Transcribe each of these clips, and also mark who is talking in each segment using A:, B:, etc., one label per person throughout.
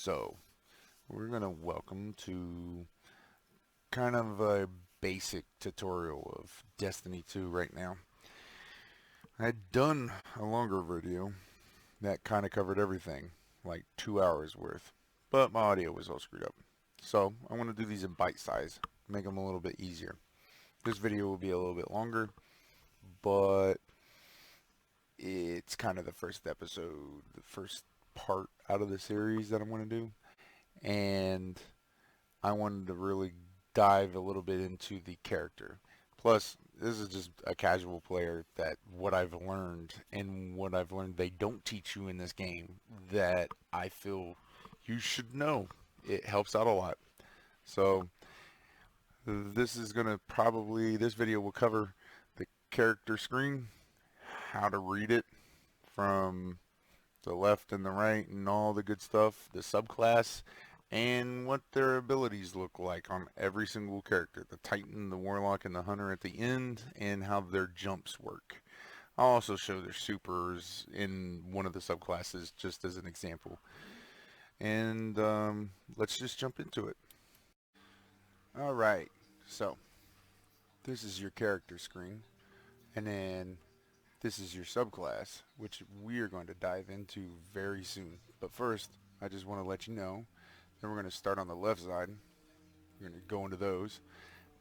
A: So, we're going to welcome to kind of a basic tutorial of Destiny 2 right now. I had done a longer video that kind of covered everything, like 2 hours worth, but my audio was all screwed up. So, I want to do these in bite size, make them a little bit easier. This video will be a little bit longer, but it's kind of the first episode, the first part out of the series that I'm going to do. And I wanted to really dive a little bit into the character. Plus, this is just a casual player that what I've learned and what I've learned they don't teach you in this game that I feel you should know. It helps out a lot. So this video will cover the character screen, how to read it from the left and the right and all the good stuff, the subclass, and what their abilities look like on every single character. The Titan, the Warlock, and the Hunter at the end, and how their jumps work. I'll also show their supers in one of the subclasses just as an example. And let's just jump into it. Alright, so this is your character screen, and then this is your subclass, which we are going to dive into very soon. But first, I just want to let you know then we're going to start on the left side. We're going to go into those.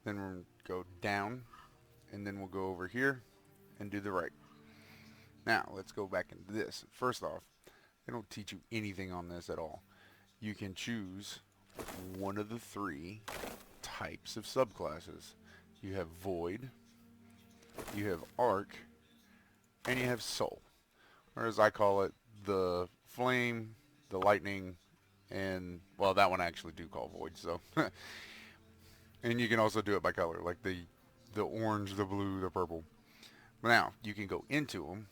A: Then we're going to go down. And then we'll go over here and do the right. Now, let's go back into this. First off, they don't teach you anything on this at all. You can choose one of the three types of subclasses. You have Void, you have Arc, and you have Soul. Or as I call it, the Flame, the Lightning, and well, that one I actually do call Void. So, and you can also do it by color, like the orange, the blue, the purple. Now you can go into them,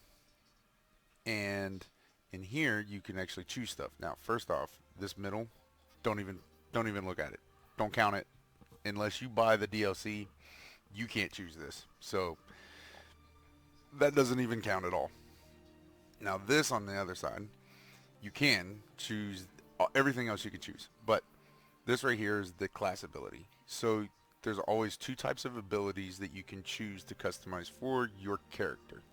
A: and in here you can actually choose stuff. Now, first off, this middle, don't even look at it. Don't count it unless you buy the DLC. You can't choose this, so that doesn't even count at all. Now, this on the other side, you can choose everything else you can choose, but this right here is the class ability. So there's always two types of abilities that you can choose to customize for your character.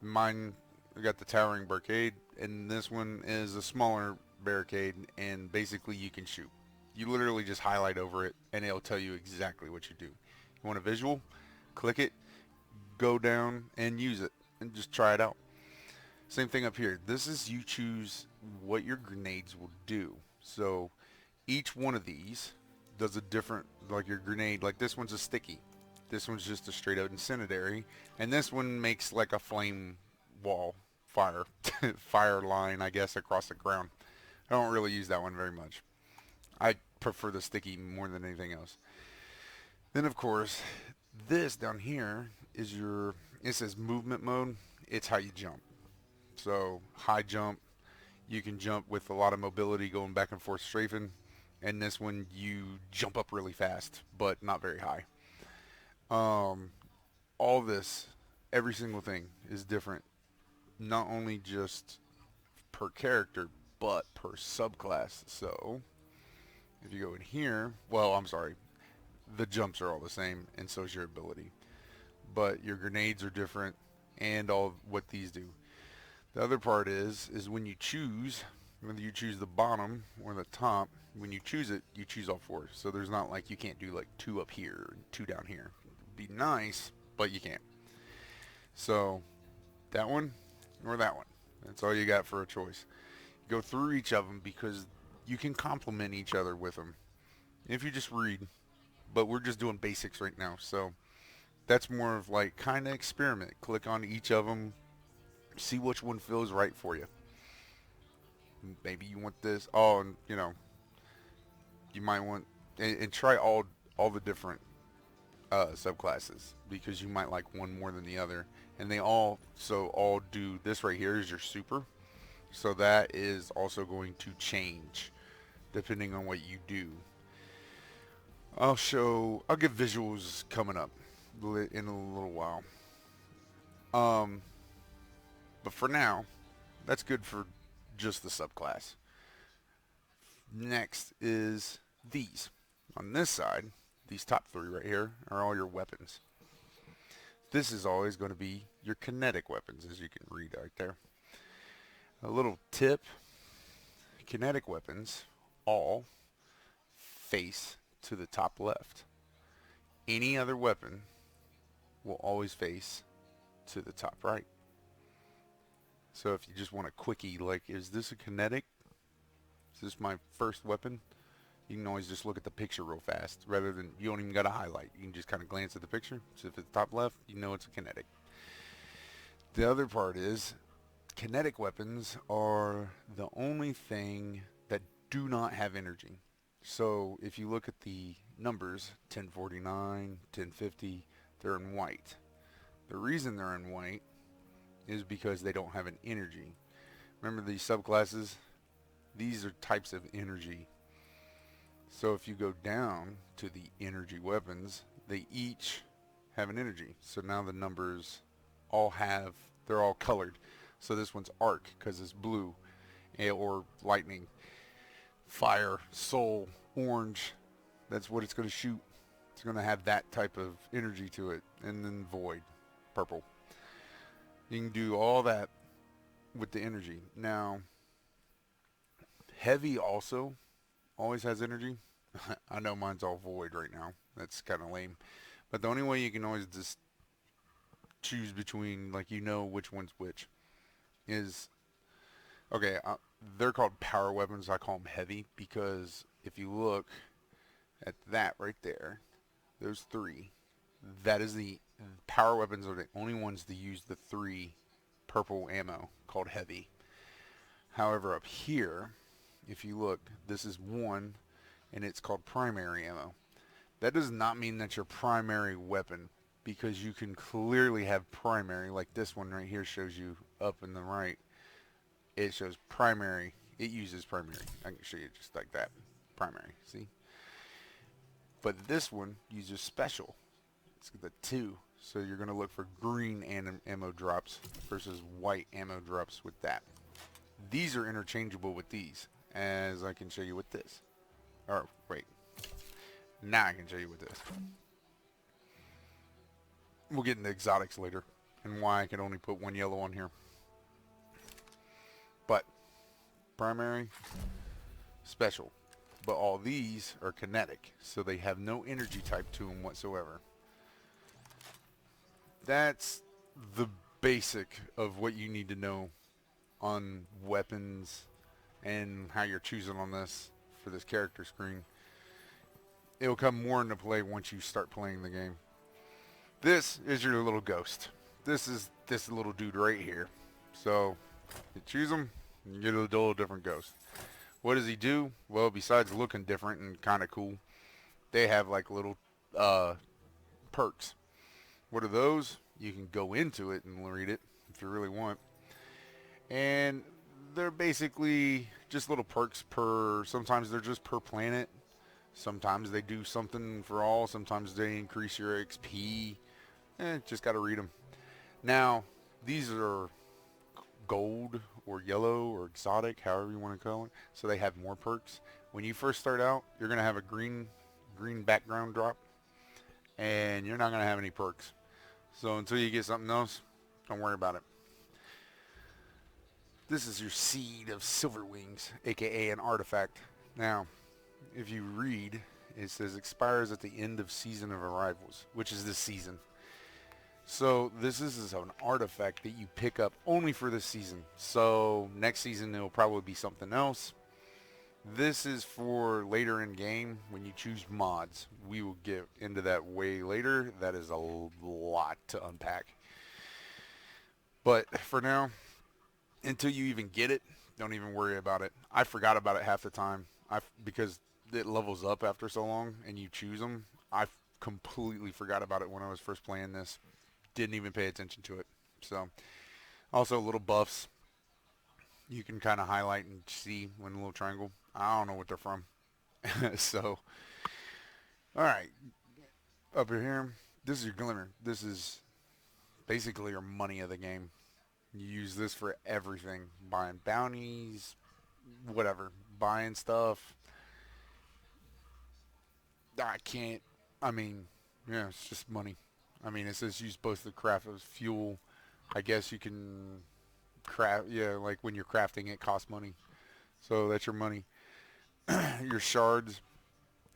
A: Mine, I got the towering barricade, and this one is a smaller barricade, and basically you can shoot. You literally just highlight over it, and it'll tell you exactly what you do. You want a visual? Click it, go down, and use it, and just try it out. Same thing up here. This is you choose what your grenades will do. So each one of these does a different, like your grenade, like this one's a sticky. This one's just a straight out incendiary. And this one makes like a flame wall fire, fire line, I guess, across the ground. I don't really use that one very much. I prefer the sticky more than anything else. Then of course, this down here is it says movement mode. It's how you jump. So high jump, you can jump with a lot of mobility going back and forth strafing. And this one you jump up really fast, but not very high. All this, every single thing is different. Not only just per character, but per subclass. So if you go in here, well, I'm sorry, the jumps are all the same, and so is your ability. But your grenades are different, and all what these do. The other part is when you choose, whether you choose the bottom or the top, when you choose it, you choose all four. So there's not like you can't do like two up here and two down here. It'd be nice, but you can't. So that one or that one. That's all you got for a choice. Go through each of them because you can complement each other with them if you just read. But we're just doing basics right now, so that's more of like kind of experiment. Click on each of them, see which one feels right for you. Maybe you want this. Oh, and you might want and try all the different subclasses because you might like one more than the other, and they all do this right here is your super. So that is also going to change depending on what you do. I'll give visuals coming up in a little while. Um, but for now, that's good for just the subclass. Next is these. On this side, these top three right here are all your weapons. This is always going to be your kinetic weapons, as you can read right there. A little tip, kinetic weapons all face to the top left. Any other weapon will always face to the top right. So if you just want a quickie, like, is this a kinetic? Is this my first weapon? You can always just look at the picture real fast, rather than, you don't even got to highlight. You can just kind of glance at the picture. So if it's top left, you know it's a kinetic. The other part is, kinetic weapons are the only thing that do not have energy. So if you look at the numbers, 1049, 1050, they're in white. The reason they're in white is because they don't have an energy. Remember these subclasses? These are types of energy. So if you go down to the energy weapons, they each have an energy. So now the numbers they're all colored. So this one's arc because it's blue, or lightning, fire, soul, orange. That's what it's going to shoot. It's going to have that type of energy to it. And then void, purple. You can do all that with the energy. Now, heavy also always has energy. I know mine's all void right now. That's kind of lame. But the only way you can always just choose between, like, you know which one's which, is, okay, they're called power weapons. I call them heavy because if you look at that right there, those three, that is the power weapons are the only ones to use the 3 purple ammo called heavy. However, up here, if you look, this is 1 and it's called primary ammo. That does not mean that's your primary weapon, because you can clearly have primary, like this one right here shows you up in the right. It shows primary. It uses primary. I can show you just like that. Primary, see? But this one uses special. It's the 2. So you're going to look for green ammo drops versus white ammo drops with that. These are interchangeable with these, as I can show you with this. Or, wait. Now I can show you with this. We'll get into exotics later, and why I can only put 1 yellow on here. But, primary, special. But all these are kinetic, so they have no energy type to them whatsoever. That's the basic of what you need to know on weapons and how you're choosing on this for this character screen. It'll come more into play once you start playing the game. This is your little ghost. This is this little dude right here. So you choose him, and you get a little different ghost. What does he do? Well, besides looking different and kind of cool, they have like little perks. What are those? You can go into it and read it if you really want. And they're basically just little perks per, sometimes they're just per planet. Sometimes they do something for all. Sometimes they increase your XP. Just got to read them. Now, these are gold or yellow or exotic, however you want to call it. So they have more perks. When you first start out, you're going to have a green background drop. And you're not going to have any perks. So until you get something else, don't worry about it. This is your seed of silver wings, aka an artifact. Now, if you read, it says expires at the end of season of arrivals, which is this season. So this is an artifact that you pick up only for this season. So next season it'll probably be something else. This is for later in game when you choose mods. We will get into that way later. That is a lot to unpack. But for now, until you even get it, don't even worry about it. I forgot about it half the time because it levels up after so long and you choose them. I completely forgot about it when I was first playing this. Didn't even pay attention to it. So, also little buffs. You can kind of highlight and see when a little triangle. I don't know what they're from. So, alright. Up here, this is your glimmer. This is basically your money of the game. You use this for everything. Buying bounties, whatever. Buying stuff. I can't. I mean, yeah, it's just money. I mean, it says use both the craft as fuel. I guess you can craft. Yeah, like when you're crafting, it costs money. So that's your money. Your shards.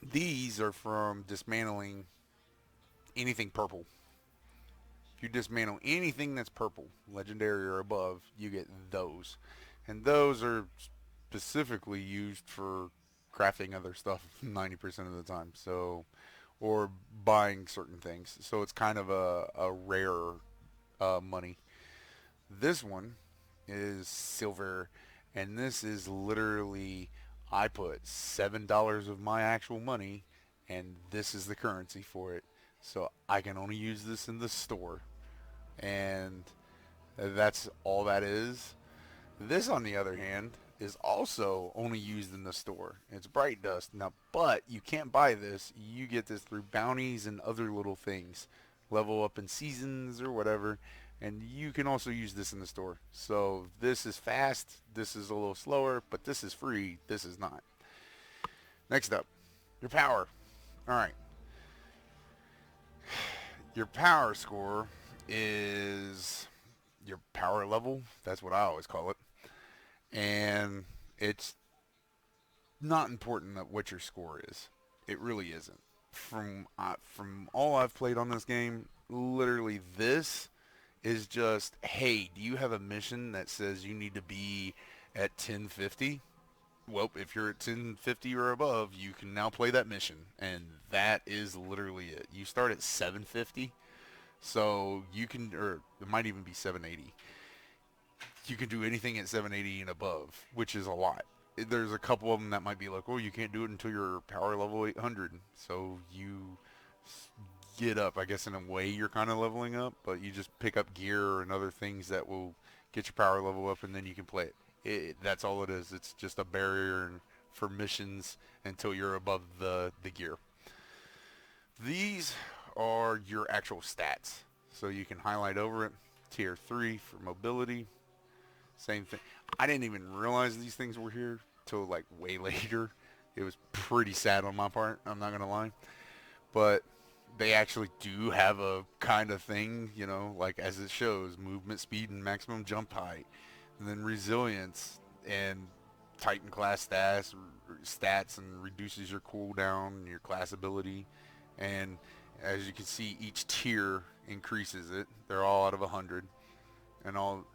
A: These are from dismantling anything purple. If you dismantle anything that's purple, legendary or above, you get those. And those are specifically used for crafting other stuff 90% of the time. So, or buying certain things. So it's kind of a rare money. This one is silver, and this is literally I put $7 of my actual money, and this is the currency for it. So I can only use this in the store, and that's all that is. This, on the other hand, is also only used in the store. It's bright dust. Now, but you can't buy this. You get this through bounties and other little things. Level up in seasons or whatever. And you can also use this in the store. So this is fast. This is a little slower. But this is free. This is not. Next up, your power. Alright. Your power score is your power level. That's what I always call it. And it's not important that what your score is. It really isn't. From all I've played on this game, literally this is just, hey, do you have a mission that says you need to be at 1050? Well, if you're at 1050 or above, you can now play that mission, and that is literally it. You start at 750, so you can, or it might even be 780. You can do anything at 780 and above, which is a lot. There's a couple of them that might be like, oh, you can't do it until you're power level 800. So you get up. I guess in a way you're kind of leveling up, but you just pick up gear and other things that will get your power level up, and then you can play it. That's all it is. It's just a barrier for missions until you're above the gear. These are your actual stats. So you can highlight over it. Tier 3 for mobility. Same thing. I didn't even realize these things were here till like way later. It was pretty sad on my part. I'm not gonna lie, but they actually do have a kind of thing, you know, like as it shows, movement speed and maximum jump height, and then resilience and Titan class stats and reduces your cooldown and your class ability, and as you can see, each tier increases it. They're all out of 100, and all.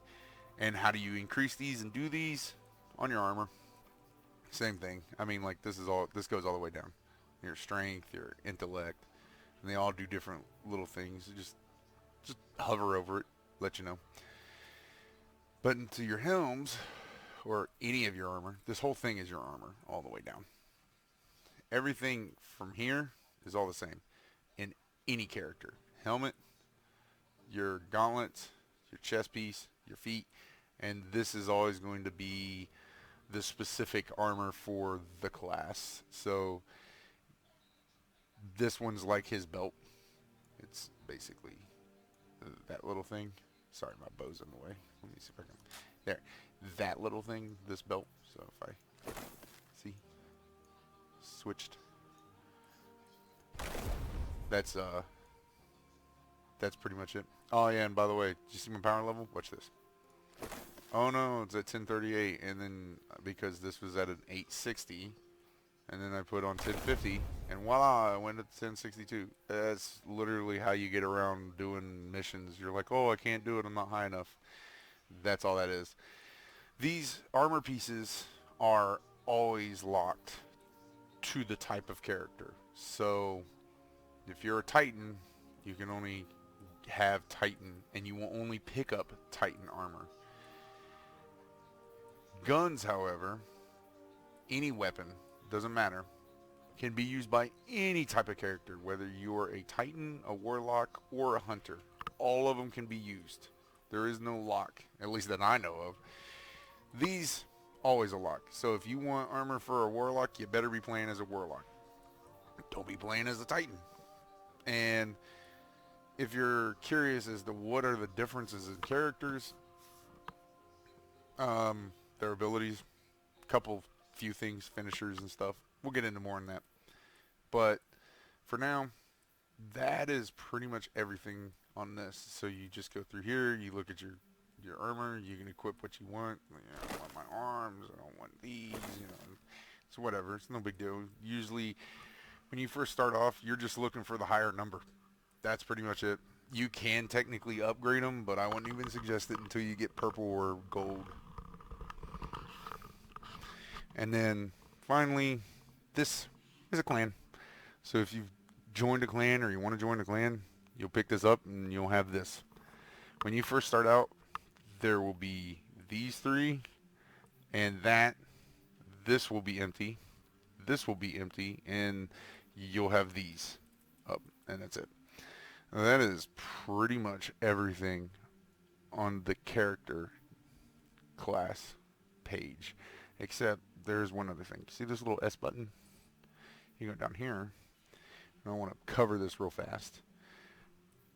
A: And how do you increase these and do these? On your armor. Same thing. I mean, like, this goes all the way down. Your strength, your intellect, and they all do different little things. Just hover over it, let you know. But into your helms, or any of your armor, this whole thing is your armor all the way down. Everything from here is all the same in any character. Helmet, your gauntlets, your chest piece, your feet, and this is always going to be the specific armor for the class. So this one's like his belt. It's basically that little thing. Sorry, my bow's in the way. Let me see if I can. There. That little thing, this belt. So if I see, switched. That's pretty much it. Oh yeah, and by the way, did you see my power level? Watch this. Oh no, it's at 1038, and then because this was at an 860, and then I put on 1050, and voila, I went to 1062. That's literally how you get around doing missions. You're like, oh, I can't do it, I'm not high enough. That's all that is. These armor pieces are always locked to the type of character. So if you're a Titan, you can only have Titan, and you will only pick up Titan armor. Guns, however, any weapon, doesn't matter, can be used by any type of character, whether you're a Titan, a Warlock, or a Hunter. All of them can be used. There is no lock, at least that I know of. These, always a lock. So if you want armor for a Warlock, you better be playing as a Warlock. Don't be playing as a Titan. And if you're curious as to what are the differences in characters, their abilities, few things, finishers and stuff. We'll get into more on that. But for now, that is pretty much everything on this. So you just go through here, you look at your armor, you can equip what you want. You know, I don't want my arms, I don't want these, you know. So whatever, it's no big deal. Usually when you first start off, you're just looking for the higher number. That's pretty much it. You can technically upgrade them, but I wouldn't even suggest it until you get purple or gold. And then finally, this is a clan. So if you've joined a clan or you want to join a clan, you'll pick this up and you'll have this. When you first start out, there will be these three, and this will be empty, this will be empty, and you'll have these up, and that's it. Now that is pretty much everything on the character class page, except there's one other thing. See this little S button? You go down here, and I want to cover this real fast.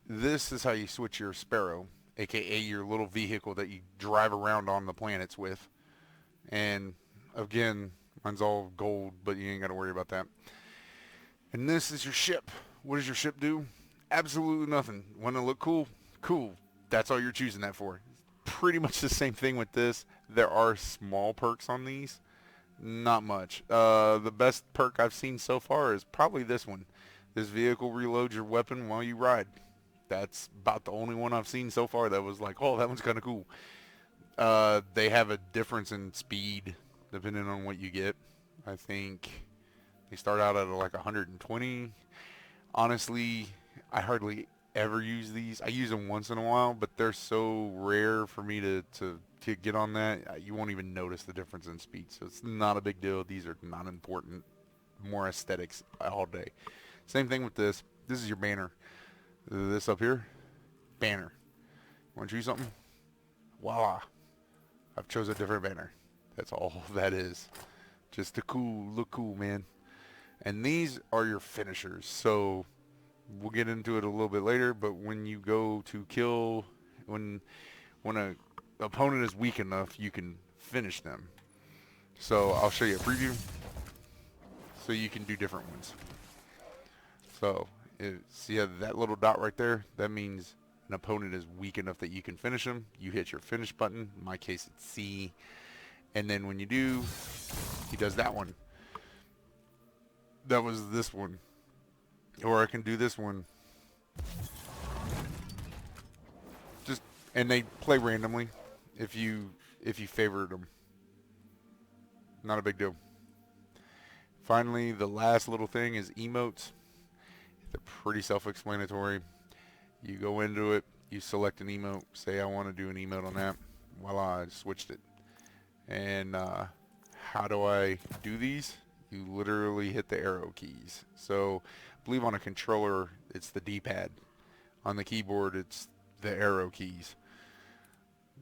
A: This is how you switch your Sparrow, aka your little vehicle that you drive around on the planets with. And again, mine's all gold, but you ain't got to worry about that. And this is your ship. What does your ship do? Absolutely nothing. Want to look cool? Cool. That's all you're choosing that for. Pretty much the same thing with this. There are small perks on these. Not much. The best perk I've seen so far is probably this one. This vehicle reloads your weapon while you ride. That's about the only one I've seen so far that was like, oh, that one's kind of cool. They have a difference in speed depending on what you get. I think they start out at like 120. Honestly, I hardly ever use these. I use them once in a while, but they're so rare for me to get on that. You won't even notice the difference in speed, so it's not a big deal. These are not important. More aesthetics all day. Same thing with this. This is your banner. This up here, banner. Want to choose something? Voila. I've chose a different banner. That's all that is. Just to look cool, man. And these are your finishers. So we'll get into it a little bit later, but when you go to kill, when a opponent is weak enough, you can finish them. So I'll show you a preview so you can do different ones. So see that little dot right there? That means an opponent is weak enough that you can finish them. You hit your finish button. In my case, it's C. And then when you do, he does that one. That was this one. Or I can do this one. And they play randomly if you favored them. Not a big deal. Finally, the last little thing is emotes. They're pretty self-explanatory. You go into it, you select an emote, say I want to do an emote on that. Voila, I switched it. And how do I do these? You literally hit the arrow keys. So I believe on a controller it's the D-pad. On the keyboard it's the arrow keys.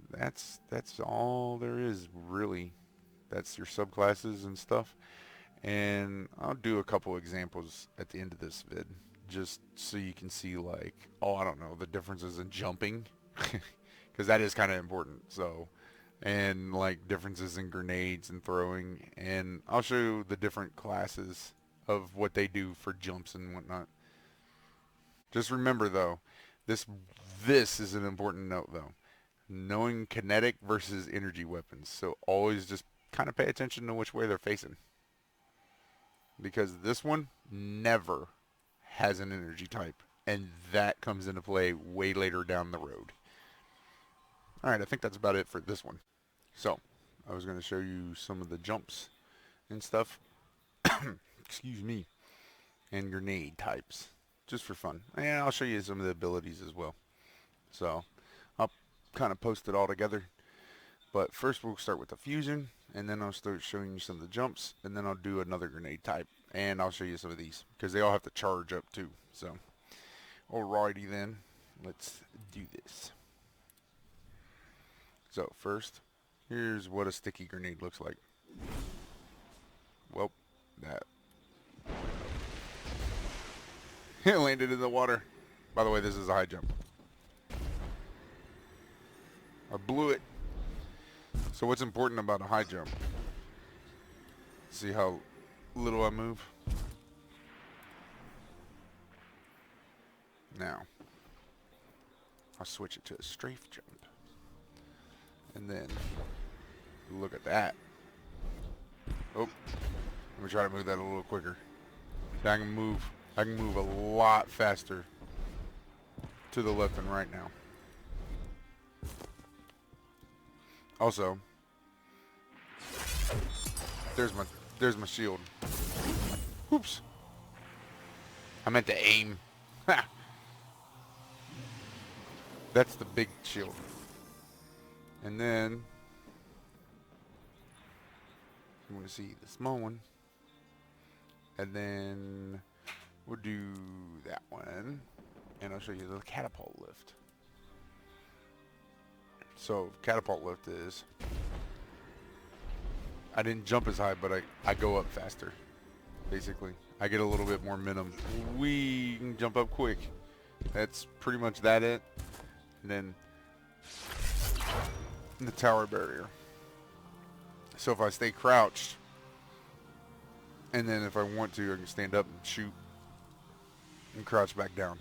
A: That's all there is really. That's your subclasses and stuff. And I'll do a couple examples at the end of this vid, just so you can see, like, oh, I don't know, the differences in jumping, because that is kind of important. So, and like differences in grenades and throwing, and I'll show you the different classes of what they do for jumps and whatnot. Just remember though, this is an important note though. Knowing kinetic versus energy weapons. So always just kind of pay attention to which way they're facing. Because this one never has an energy type. And that comes into play way later down the road. Alright, I think that's about it for this one. So, I was going to show you some of the jumps and stuff. Excuse me. And grenade types. Just for fun. And I'll show you some of the abilities as well. So, I'll kind of post it all together. But first we'll start with the fusion, and then I'll start showing you some of the jumps, and then I'll do another grenade type, and I'll show you some of these, because they all have to charge up too. So, alrighty then, let's do this. So first, here's what a sticky grenade looks like. Well, that. It landed in the water. By the way, this is a high jump. I blew it. So what's important about a high jump? See how little I move? Now, I'll switch it to a strafe jump. And then, look at that. Oh, let me try to move that a little quicker. I can move a lot faster to the left and right now. Also, there's my shield. Oops. I meant to aim. Ha! That's the big shield. And then you want to see the small one. And then we'll do that one. And I'll show you the catapult lift. So catapult lift is, I didn't jump as high, but I go up faster. Basically, I get a little bit more minimum. We can jump up quick. That's pretty much that it. And then the tower barrier. So if I stay crouched, and then if I want to, I can stand up and shoot and crouch back down.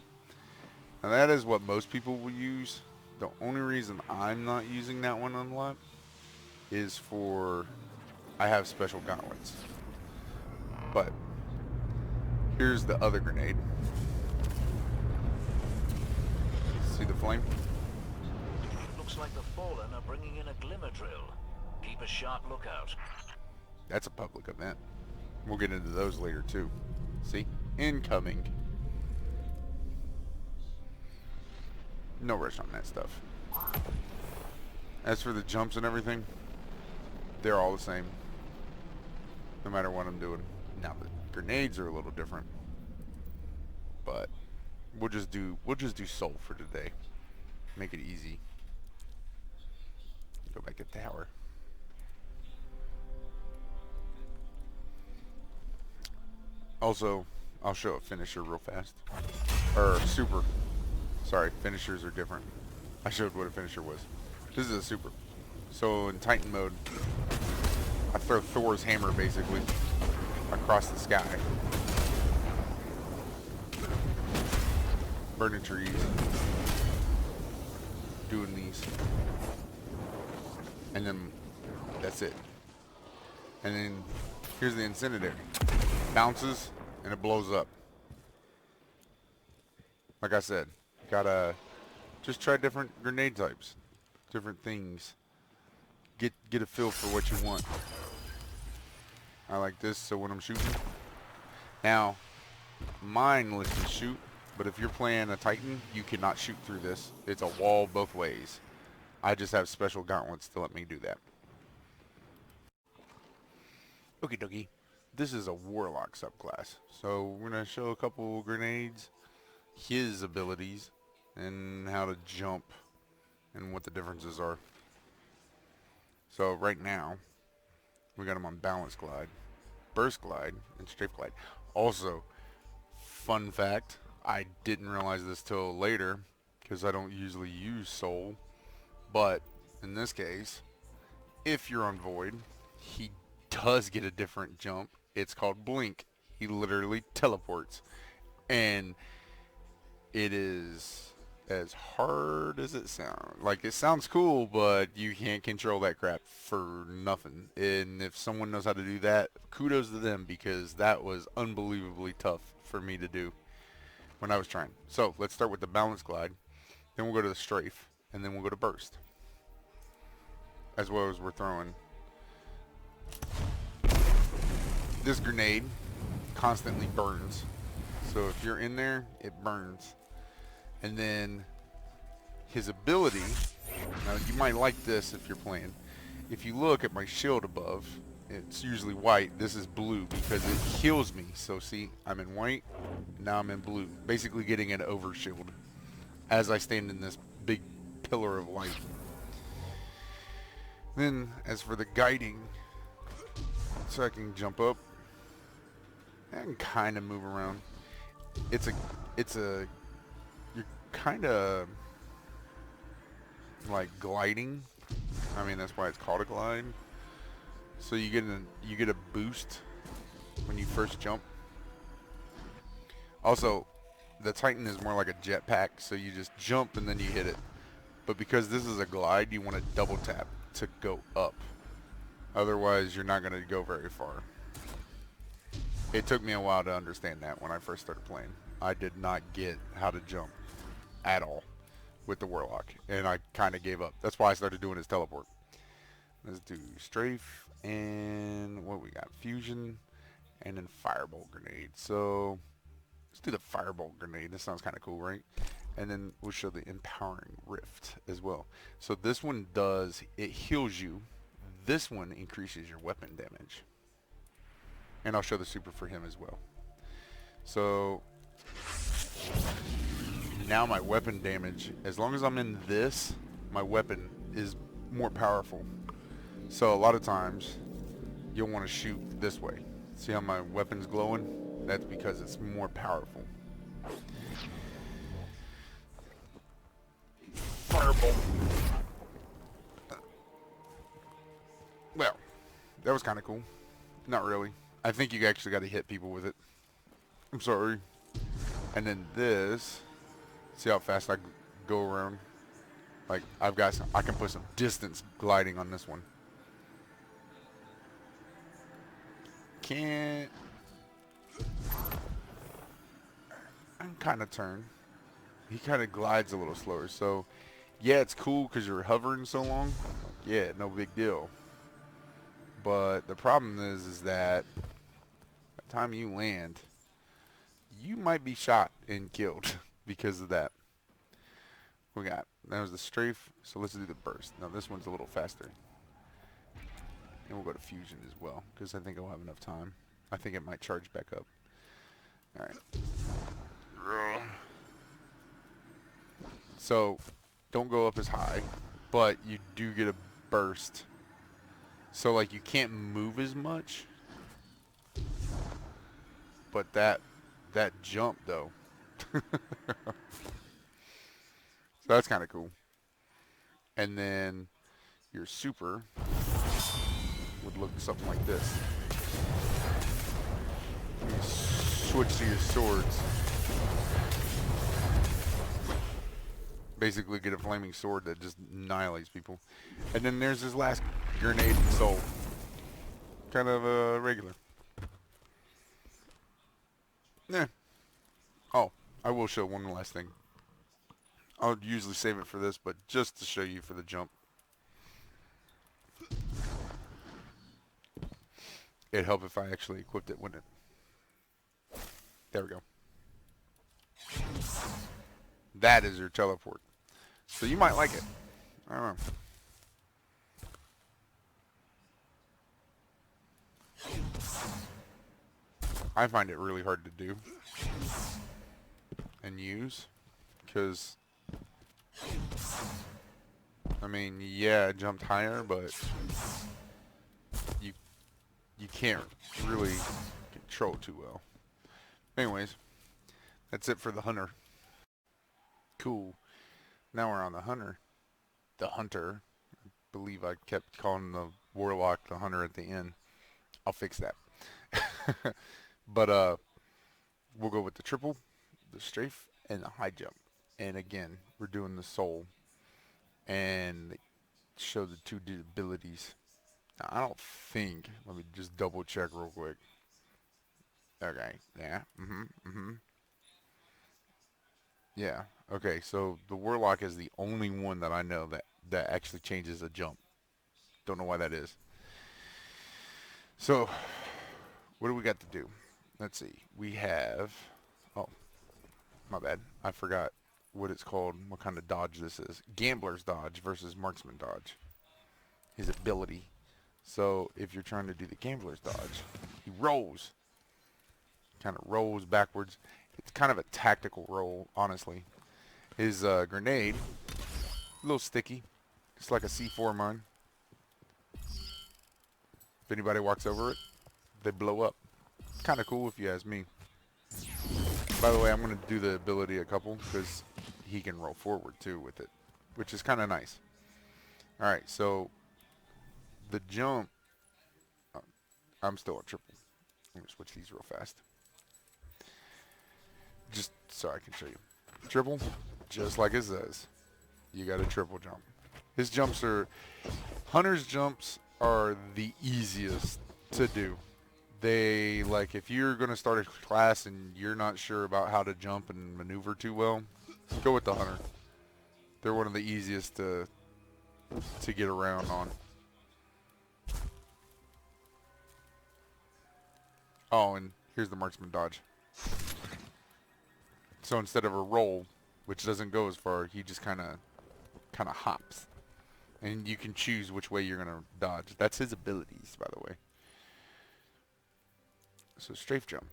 A: Now that is what most people will use. The only reason I'm not using that one unlocked is for, I have special gauntlets. But here's the other grenade. See the flame?
B: Looks like the Fallen are bringing in a glimmer drill. Keep a sharp lookout.
A: That's a public event. We'll get into those later too. See? Incoming. No rush on that stuff. As for the jumps and everything, they're all the same. No matter what I'm doing. Now the grenades are a little different. But we'll just do soul for today. Make it easy. Go back to tower. Also, I'll show a finisher real fast. Or super. Sorry, finishers are different. I showed what a finisher was. This is a super. So in Titan mode, I throw Thor's hammer basically across the sky. Burning trees. Doing these. And then that's it. And then here's the incendiary. Bounces and it blows up. Like I said, gotta just try different grenade types, different things. Get a feel for what you want. I like this, so when I'm shooting. Now, mine lets me shoot, but if you're playing a Titan, you cannot shoot through this. It's a wall both ways. I just have special gauntlets to let me do that. Okie dokie. This is a Warlock subclass. So we're going to show a couple grenades, his abilities, and how to jump, and what the differences are. So right now, we got him on balance glide, burst glide, and strafe glide. Also, fun fact, I didn't realize this till later, because I don't usually use soul, but in this case, if you're on void, he does get a different jump. It's called blink. He literally teleports, and it is as hard as it sounds. Like, it sounds cool, but you can't control that crap for nothing. And if someone knows how to do that, kudos to them, because that was unbelievably tough for me to do when I was trying. So let's start with the balance glide, then we'll go to the strafe, and then we'll go to burst, as well as we're throwing. This grenade constantly burns, so if you're in there, it burns. And then his ability, now you might like this if you're playing. If you look at my shield above, it's usually white. This is blue because it heals me. So see, I'm in white, now I'm in blue. Basically getting an overshield as I stand in this big pillar of light. Then, as for the guiding, so I can jump up, I can kind of move around. It's a, you're kind of like gliding. I mean, that's why it's called a glide. So you get a boost when you first jump. Also, The Titan is more like a jetpack, so you just jump and then you hit it. But because this is a glide, you want to double tap to go up. Otherwise, you're not going to go very far. It took me a while to understand that when I first started playing. I did not get how to jump at all with the Warlock, and I kind of gave up. That's why I started doing his teleport. Let's do strafe, and what we got? Fusion, and then Firebolt Grenade. So let's do the Firebolt Grenade. This sounds kind of cool, right? And then we'll show the Empowering Rift as well. So this one does, it heals you. This one increases your weapon damage. And I'll show the super for him as well. So now my weapon damage, as long as I'm in this, my weapon is more powerful. So a lot of times you'll want to shoot this way. See how my weapon's glowing? That's because it's more powerful. Firebolt. Well, that was kind of cool. Not really. I think you actually got to hit people with it. I'm sorry. And then this, see how fast I go around? Like, I can put some distance gliding on this one. Can't. I'm kind of turn. He kind of glides a little slower. So, yeah, it's cool because you're hovering so long. Yeah, no big deal. But the problem is that by the time you land, you might be shot and killed because of that. We got, that was the strafe, so let's do the burst. Now this one's a little faster. And we'll go to fusion as well, because I think I'll have enough time. I think it might charge back up. Alright. So, don't go up as high, but you do get a burst. So like you can't move as much. But that jump though. So that's kind of cool. And then your super would look something like this. You switch to your swords. Basically get a flaming sword that just annihilates people. And then there's this last grenade soul. Kind of regular. Yeah. Oh, I will show one last thing. I'll usually save it for this, but just to show you for the jump. It'd help if I actually equipped it, wouldn't it? There we go. That is your teleport. So you might like it. I don't know. I find it really hard to do and use because, I mean, yeah, I jumped higher, but you can't really control it too well. Anyways, that's it for the hunter. Cool. Now we're on the hunter. The hunter. I believe I kept calling the warlock the hunter at the end. I'll fix that. But we'll go with the triple, the strafe, and the high jump. And again, we're doing the soul and show the two abilities. Now, I don't think. Let me just double check real quick. Okay. Yeah. Yeah. Okay. So the warlock is the only one that I know that actually changes a jump. Don't know why that is. So what do we got to do? Let's see. We have. Oh, my bad. I forgot what it's called. What kind of dodge this is? Gambler's dodge versus marksman dodge. His ability. So if you're trying to do the gambler's dodge, he rolls. Kind of rolls backwards. It's kind of a tactical roll, honestly. His grenade, a little sticky. It's like a C4 mine. If anybody walks over it, they blow up. Kind of cool if you ask me. By the way, I'm going to do the ability a couple because he can roll forward too with it, which is kind of nice. Alright, so the jump, I'm still at triple. Let me switch these real fast. just so I can show you. Triple, just like it says. You got a triple jump. His jumps are, Hunter's jumps are the easiest to do. They, like, if you're going to start a class and you're not sure about how to jump and maneuver too well, go with the Hunter. They're one of the easiest to get around on. Oh, and here's the marksman dodge. So instead of a roll, which doesn't go as far, he just kind of hops. And you can choose which way you're going to dodge. That's his abilities, by the way. So strafe jump.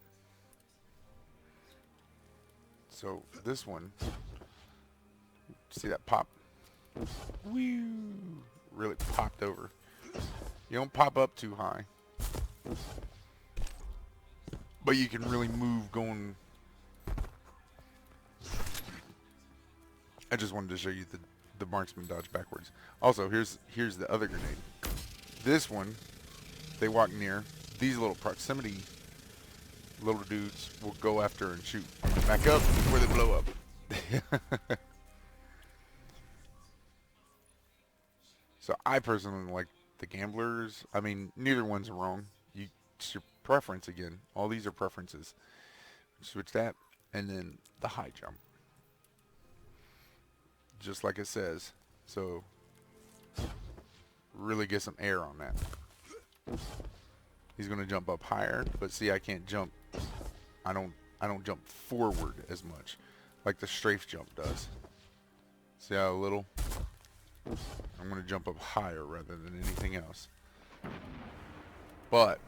A: So this one, see that pop? Woo! Really popped over. You don't pop up too high. But you can really move going. I just wanted to show you the marksman dodge backwards. Also, here's the other grenade. This one, they walk near. These little proximity little dudes will go after and shoot. Back up before they blow up. So I personally like the gamblers. I mean, neither one's wrong. It's your preference again. All these are preferences. Switch that, and then the high jump. Just like it says. So really get some air on that. He's gonna jump up higher, but see, I can't jump. I don't jump forward as much like the strafe jump does. See how little? I'm gonna jump up higher rather than anything else. But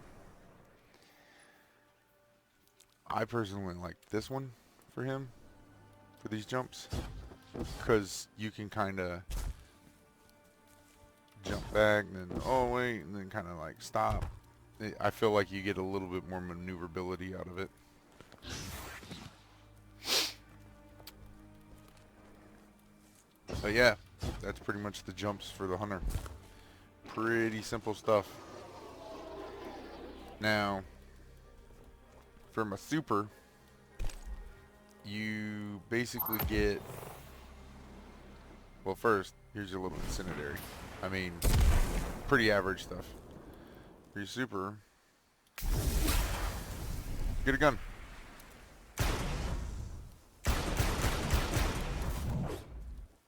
A: I personally like this one for him, for these jumps, because you can kind of jump back and then, oh wait, and then kind of like stop. I feel like you get a little bit more maneuverability out of it. But yeah, that's pretty much the jumps for the Hunter. Pretty simple stuff. Now, from a super, you basically get, well, first, here's your little incendiary. I mean, pretty average stuff. For your super, get a gun.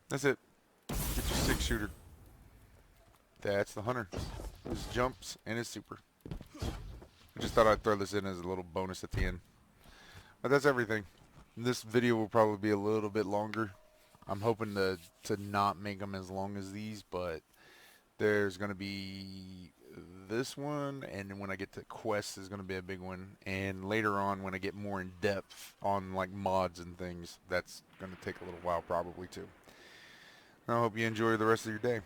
A: That's it. Get your 6-shooter. That's the Hunter. His jumps and his super. I just thought I'd throw this in as a little bonus at the end. But that's everything. This video will probably be a little bit longer. I'm hoping to not make them as long as these, but there's going to be this one, and when I get to quests is going to be a big one, and later on when I get more in depth on like mods and things, that's going to take a little while probably too. I hope you enjoy the rest of your day.